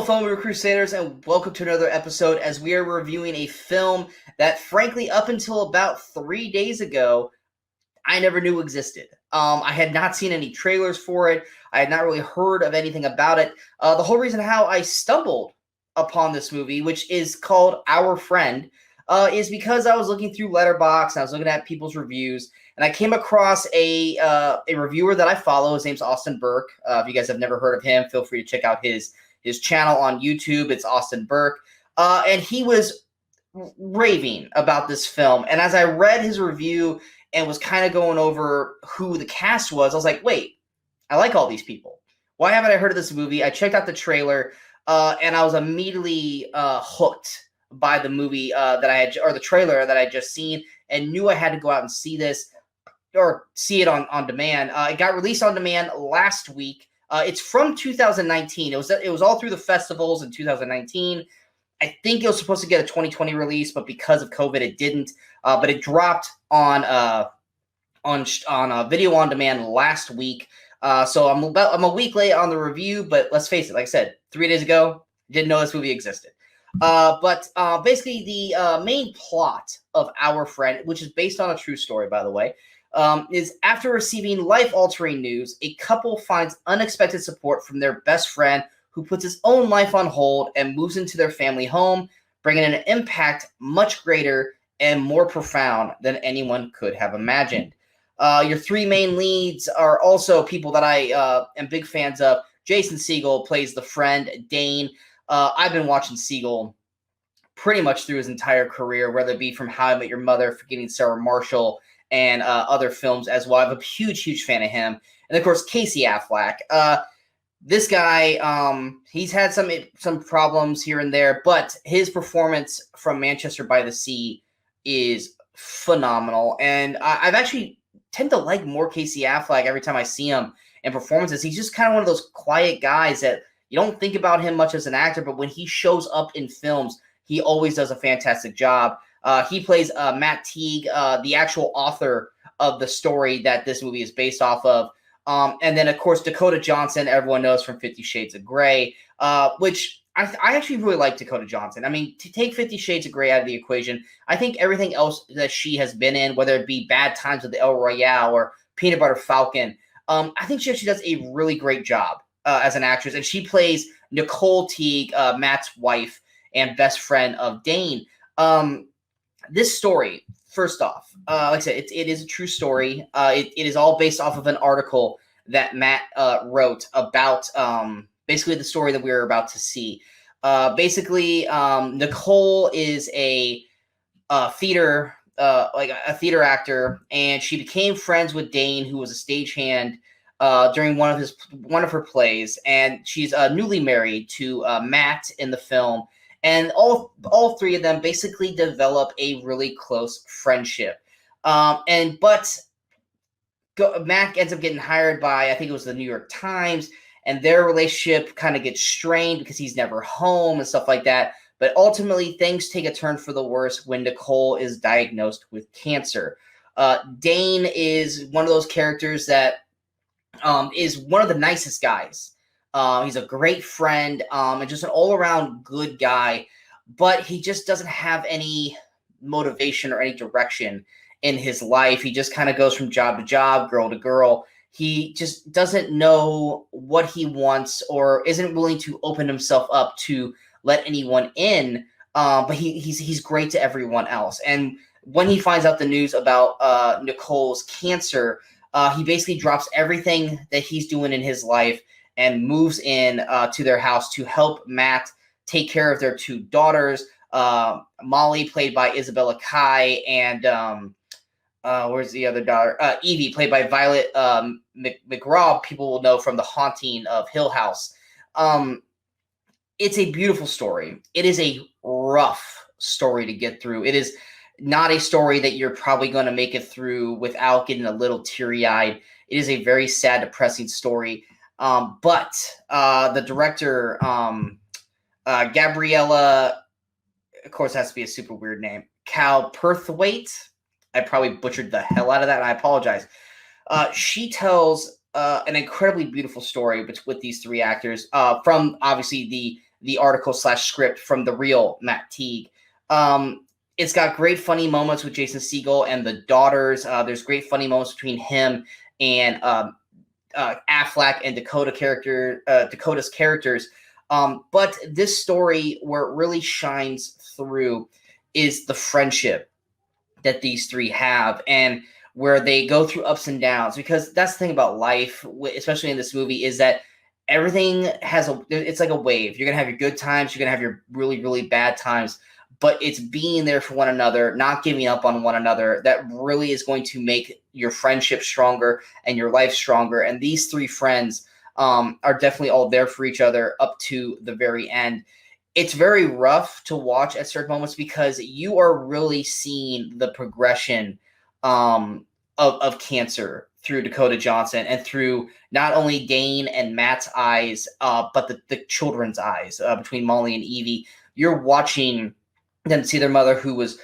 Hello, fellow Movie Crusaders, and welcome to another episode as we are reviewing a film that, frankly, up until about 3 days ago, I never knew existed. I had not seen any trailers for it. I had not really heard of anything about it. The whole reason how I stumbled upon this movie, which is called Our Friend, is because I was looking through Letterboxd and I was looking at people's reviews, and I came across a reviewer that I follow. His name's Austin Burke. If you guys have never heard of him, feel free to check out his channel on YouTube. It's Austin Burke. And he was raving about this film. And as I read his review and was kind of going over who the cast was, I was like, wait, I like all these people. Why haven't I heard of this movie? I checked out the trailer, and I was immediately hooked by the movie that I had, or the trailer that I had just seen, and knew I had to go out and see this, or see it on demand. It got released on demand last week. It's from 2019. It was all through the festivals in 2019. I think it was supposed to get a 2020 release, but because of COVID, it didn't. But it dropped on video on demand last week. So I'm a week late on the review, but let's face it. Like I said, 3 days ago, didn't know this movie existed. But basically, the main plot of Our Friend, which is based on a true story, by the way, is after receiving life-altering news, a couple finds unexpected support from their best friend, who puts his own life on hold and moves into their family home, bringing an impact much greater and more profound than anyone could have imagined. Your three main leads are also people that I am big fans of. Jason Segel plays the friend, Dane. I've been watching Segel pretty much through his entire career, whether it be from How I Met Your Mother, Forgetting Sarah Marshall, and other films as well. I'm a huge fan of him. And, of course, Casey Affleck. This guy, he's had some problems here and there, but his performance from Manchester by the Sea is phenomenal. And I've actually tend to like more Casey Affleck every time I see him in performances. He's just kind of one of those quiet guys that you don't think about him much as an actor, but when he shows up in films, he always does a fantastic job. He plays Matt Teague, the actual author of the story that this movie is based off of. And then, of course, Dakota Johnson, everyone knows from 50 Shades of Grey, which I actually really like Dakota Johnson. I mean, to take 50 Shades of Grey out of the equation, I think everything else that she has been in, whether it be Bad Times with El Royale or Peanut Butter Falcon, I think she actually does a really great job as an actress. And she plays Nicole Teague, Matt's wife and best friend of Dane. This story, first off, like I said, it is a true story. It is all based off of an article that Matt wrote about basically the story that we were about to see. Basically, Nicole is a theater actor, and she became friends with Dane, who was a stagehand during one of her plays, and she's newly married to Matt in the film. And all three of them basically develop a really close friendship. Mac ends up getting hired by, I think it was the New York Times, and their relationship kind of gets strained because he's never home and stuff like that. But ultimately, things take a turn for the worse when Nicole is diagnosed with cancer. Dane is one of those characters that is one of the nicest guys. He's a great friend, and just an all-around good guy, but he just doesn't have any motivation or any direction in his life. He just kind of goes from job to job, girl to girl. He just doesn't know what he wants or isn't willing to open himself up to let anyone in, but he's great to everyone else. And when he finds out the news about Nicole's cancer, he basically drops everything that he's doing in his life and moves in to their house to help Matt take care of their two daughters, Molly, played by Isabella Kai, and where's the other daughter? Evie, played by Violet McGraw. People will know from The Haunting of Hill House. It's a beautiful story. It is a rough story to get through. It is not a story that you're probably going to make it through without getting a little teary-eyed. It is a very sad, depressing story. But the director, Gabriella, of course, has to be a super weird name, Cal Perthwaite. I probably butchered the hell out of that, and I apologize. She tells an incredibly beautiful story with these three actors from, obviously, the the article / script from the real Matt Teague. It's got great funny moments with Jason Segel and the daughters. There's great funny moments between him and Affleck and Dakota's characters. But this story, where it really shines through, is the friendship that these three have, and where they go through ups and downs. Because that's the thing about life, especially in this movie, is that everything it's like a wave. You're gonna have your good times, you're gonna have your really, really bad times, but it's being there for one another, not giving up on one another, that really is going to make your friendship stronger and your life stronger. And these three friends are definitely all there for each other up to the very end. It's very rough to watch at certain moments because you are really seeing the progression of cancer through Dakota Johnson and through not only Dane and Matt's eyes, but the children's eyes between Molly and Evie. You're watching them see their mother, who was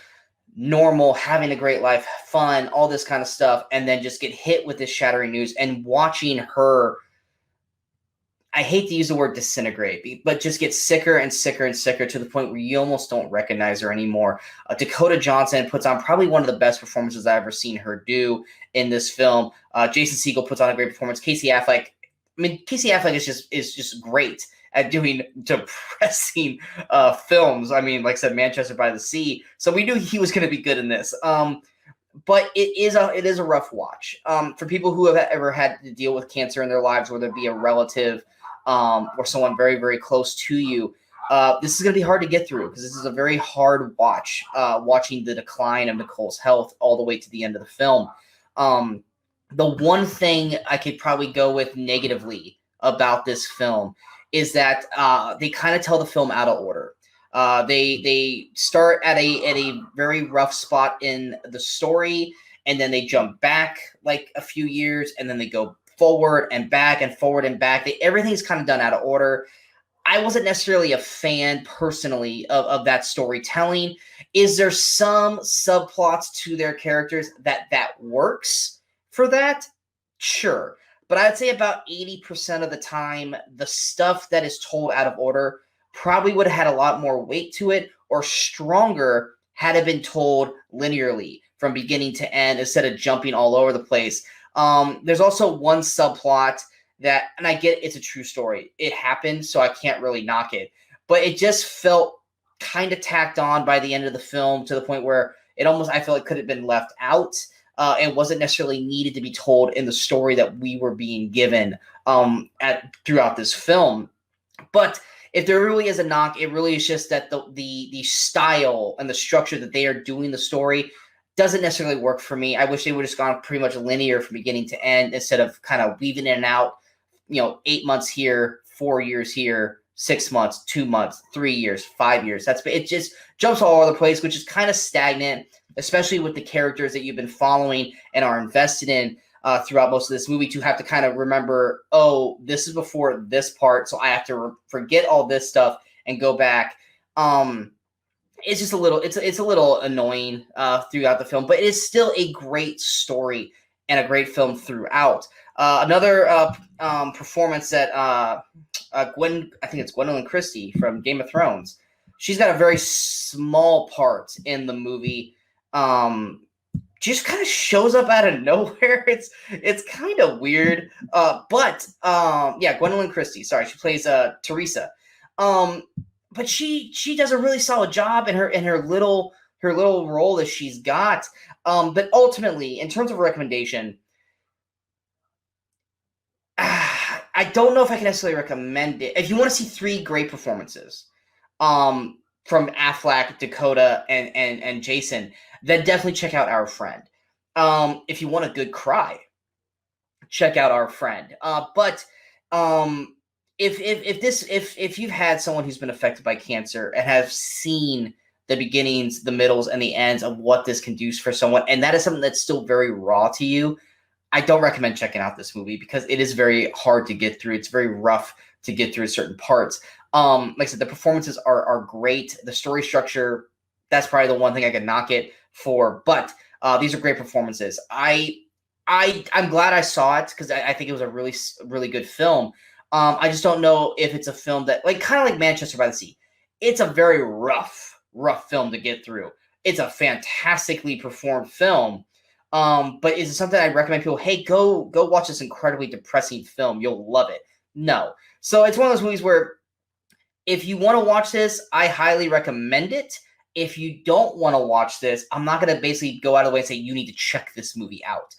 normal, having a great life, fun, all this kind of stuff, and then just get hit with this shattering news, and watching her, I hate to use the word disintegrate, but just get sicker and sicker and sicker to the point where you almost don't recognize her anymore. Dakota Johnson puts on probably one of the best performances I've ever seen her do in this film. Jason Segel puts on a great performance. Casey Affleck is just great at doing depressing films. I mean, like I said, Manchester by the Sea. So we knew he was going to be good in this. But it is a rough watch for people who have ever had to deal with cancer in their lives, whether it be a relative or someone very, very close to you. This is going to be hard to get through because this is a very hard watch, watching the decline of Nicole's health all the way to the end of the film. The one thing I could probably go with negatively about this film is that they kind of tell the film out of order. They start at a very rough spot in the story, and then they jump back like a few years, and then they go forward and back and forward and back. Everything's kind of done out of order. I wasn't necessarily a fan personally of that storytelling. Is there some subplots to their characters that works for that? Sure. But I'd say about 80% of the time, the stuff that is told out of order probably would have had a lot more weight to it, or stronger had it been told linearly from beginning to end instead of jumping all over the place. There's also one subplot that, and I get it's a true story. It happened, so I can't really knock it. But it just felt kind of tacked on by the end of the film to the point where I feel like could have been left out. And wasn't necessarily needed to be told in the story that we were being given throughout this film. But if there really is a knock, it really is just that the style and the structure that they are doing the story doesn't necessarily work for me. I wish they would have just gone pretty much linear from beginning to end instead of kind of weaving in and out, 8 months here, 4 years here, 6 months, 2 months, 3 years, 5 years. It just jumps all over the place, which is kind of stagnant, especially with the characters that you've been following and are invested in throughout most of this movie, to have to kind of remember, oh, this is before this part, so I have to forget all this stuff and go back. It's just a little annoying throughout the film, but it is still a great story and a great film throughout. Another performance that I think it's Gwendolyn Christie from Game of Thrones. She's got a very small part in the movie. Just kind of shows up out of nowhere. It's kind of weird. But Gwendolyn Christie. Sorry, she plays Teresa. But she does a really solid job in her little role that she's got. But ultimately, in terms of recommendation, I don't know if I can necessarily recommend it. If you want to see three great performances, from Affleck, Dakota, and Jason, then definitely check out Our Friend. If you want a good cry, check out Our Friend. But if you've had someone who's been affected by cancer and have seen the beginnings, the middles, and the ends of what this can do for someone, and that is something that's still very raw to you, I don't recommend checking out this movie because it is very hard to get through. It's very rough to get through certain parts. Like I said, the performances are great. The story structure, that's probably the one thing I could knock it for. But these are great performances. I'm glad I saw it because I think it was a really, really good film. I just don't know if it's a film that, like, kind of like Manchester by the Sea. It's a very rough film to get through. It's a fantastically performed film. But is it something I recommend people, hey, go watch this incredibly depressing film. You'll love it. No. So it's one of those movies where if you want to watch this, I highly recommend it. If you don't want to watch this, I'm not going to basically go out of the way and say you need to check this movie out.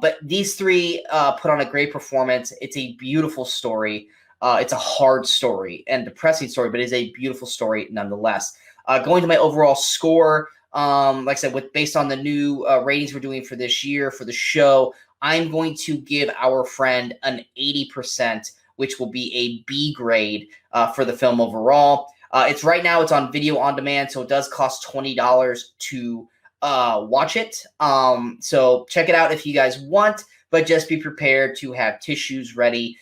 But these three put on a great performance. It's a beautiful story. It's a hard story and depressing story, but it is a beautiful story nonetheless. Going to my overall score, like I said, based on the new ratings we're doing for this year for the show, I'm going to give Our Friend an 80%, which will be a B grade for the film overall. It's right now, it's on video on demand, so it does cost $20 to watch it. So check it out if you guys want, but just be prepared to have tissues ready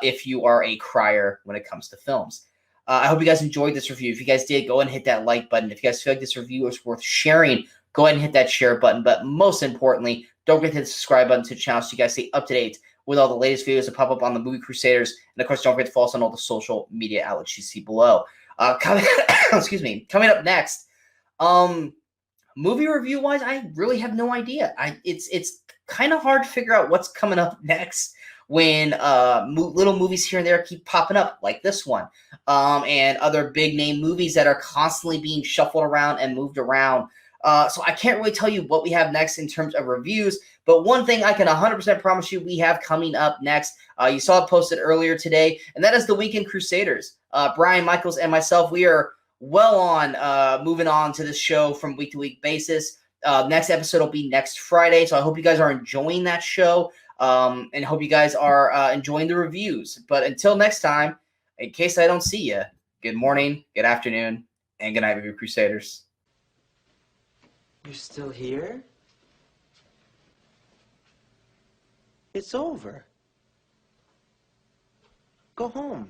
if you are a crier when it comes to films. I hope you guys enjoyed this review. If you guys did, go ahead and hit that like button. If you guys feel like this review is worth sharing, go ahead and hit that share button. But most importantly, don't forget to hit the subscribe button to the channel so you guys stay up to date with all the latest videos that pop up on the Movie Crusaders. And of course, don't forget to follow us on all the social media outlets you see below. Excuse me. Coming up next, movie review wise, I really have no idea. It's kind of hard to figure out what's coming up next when little movies here and there keep popping up, like this one, and other big name movies that are constantly being shuffled around and moved around. So I can't really tell you what we have next in terms of reviews, but one thing I can 100% promise you we have coming up next, you saw it posted earlier today, and that is the Weekend Crusaders. Brian Michaels and myself, we are well on moving on to this show from week-to-week basis. Next episode will be next Friday, so I hope you guys are enjoying that show, and hope you guys are enjoying the reviews. But until next time, in case I don't see you, good morning, good afternoon, and good night, Movie Crusaders. You're still here? It's over. Go home.